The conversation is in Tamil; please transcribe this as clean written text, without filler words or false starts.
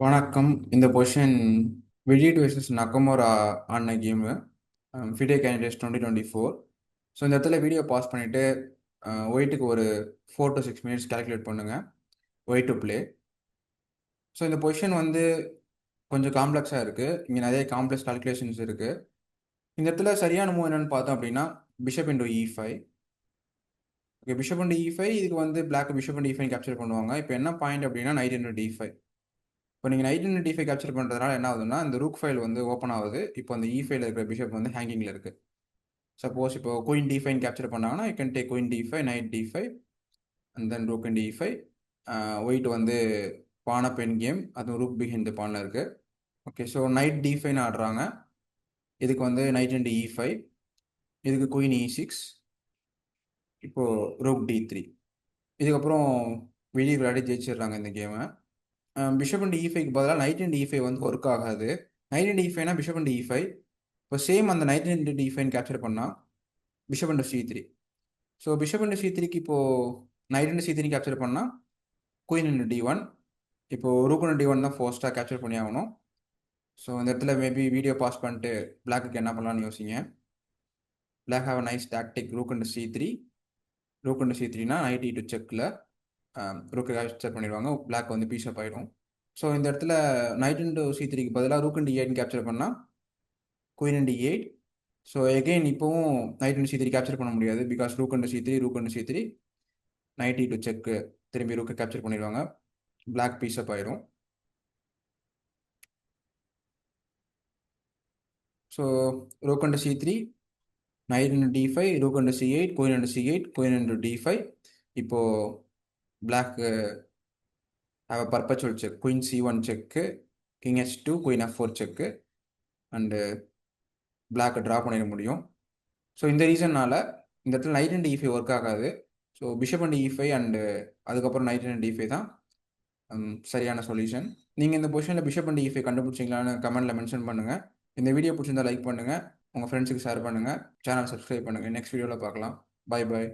வணக்கம். இந்த பொசிஷன் விஜிட் vs நக்கமோரா ஆடின கேமு ஃபிடே கேண்டிடேட்ஸ் 2024. ஸோ இந்த இடத்துல வீடியோ பாஸ் பண்ணிவிட்டு ஒயிட்டுக்கு ஒரு 4 to 6 minutes கால்குலேட் பண்ணுங்கள் ஒயிட் டு ப்ளே. ஸோ இந்த பொசிஷன் வந்து கொஞ்சம் காம்ப்ளெக்ஸாக இருக்குது. இங்கே நிறைய காம்ப்ளெக்ஸ் கால்குலேஷன்ஸ் இருக்குது. இந்த இடத்துல சரியான மூவ் என்னென்னு பார்த்தோம் அப்படின்னா bishop into E5. Okay, bishop into E5 இதுக்கு வந்து black bishop into E5 capture பண்ணுவாங்க. இப்போ என்ன பாயிண்ட் அப்படின்னா நைட் இன்டூ D5. இப்போ நீங்கள் நைட் இன்டூ D5 கேப்சர் பண்ணுறதுனால என்ன ஆகுதுன்னா இந்த ரூக் ஃபைல் வந்து ஓப்பன் ஆகுது. இப்போ அந்த E5ல இருக்கிற பிஷப் வந்து ஹேங்கிங்கில் இருக்குது. சப்போஸ் இப்போ குயின் D5 கேப்சர் பண்ணாங்கன்னா you can take queen D5, night D5 and then rook in D5. White வந்து பானை பென் கேம், அதுவும் ரூக் பிஹைண்ட் த பானில் இருக்குது. ஓகே, ஸோ நைட் D5ன்னு ஆடுறாங்க. இதுக்கு வந்து நைட் இன்டு E5, இதுக்கு குயின் E6, இப்போது ரூக் D3. இதுக்கப்புறம் வெளியே விளையாடி ஜெயிச்சிடுறாங்க இந்த கேமை. பிஷப் இன்டு E5க்கு பதிலாக நைட் இன்டு E5 வந்து ஒர்க் ஆகாது. நைட் இன்டு E5னா பிஷப் இன்டு E5. இப்போ சேம் அந்த நைட் இன்டு D5 கேப்சர் பண்ணால் bishop into C3. So bishop into C3க்கு இப்போது நைட் இன்டு C3 கேப்சர் பண்ணால் குயின் இன்டு D1. இப்போது ரூக் இன்டு D1 தான் ஃபர்ஸ்ட்டாக கேப்சர் பண்ணி ஆகணும். ஸோ இந்த இடத்துல மேபி வீடியோ பாஸ் பண்ணிட்டு பிளாக்குக்கு என்ன பண்ணலான்னு யோசிங்க. Black have a nice tactic rook into C3. Rook into C3னா நைட் E2 செக்கில் ரூக்கை கேப்சர் பண்ணிடுவாங்க. பிளாக் வந்து பீஸ்அப் ஆகிடும். ஸோ இந்த இடத்துல நைட் இன்டு C3க்கு பதிலாக ரூக் இன்டு E8 கேப்சர் பண்ணால் queen into E8. So again இப்போவும் நைட் இன்டு C3 கேப்சர் பண்ண முடியாது. Because rook into C3, rook into C3, knight E2 check திரும்பி ரூக்கை கேப்சர் பண்ணிடுவாங்க. பிளாக் பீஸ்அப் ஆயிடும். So rook into C3, knight into D5, rook into C8, queen into C8, queen into D5. இப்போது black have a perpetual check. Queen C1 check, king H2, queen F4 check and பிளாக்கை ட்ரா பண்ணிட முடியும். ஸோ இந்த ரீசன்னால் இந்த இடத்துல நைட் அண்ட் E5 ஒர்க் ஆகாது. So bishop and E5 and அதுக்கப்புறம் நைட் அண்ட் D5 தான் சரியான சொல்யூஷன். நீங்கள் இந்த பொசிஷனில் பிஷப் அண்ட் E5 கண்டுபிடிச்சிங்களான்னு கமெண்ட்டில் மென்ஷன் பண்ணுங்கள். இந்த வீடியோ பிடிச்சிருந்தா லைக் பண்ணுங்கள், உங்கள் ஃப்ரெண்ட்ஸுக்கு ஷேர் பண்ணுங்கள், சேனல் சப்ஸ்கிரைப் பண்ணுங்கள். நெக்ஸ்ட் வீடியோவில் பார்க்கலாம். Bye bye.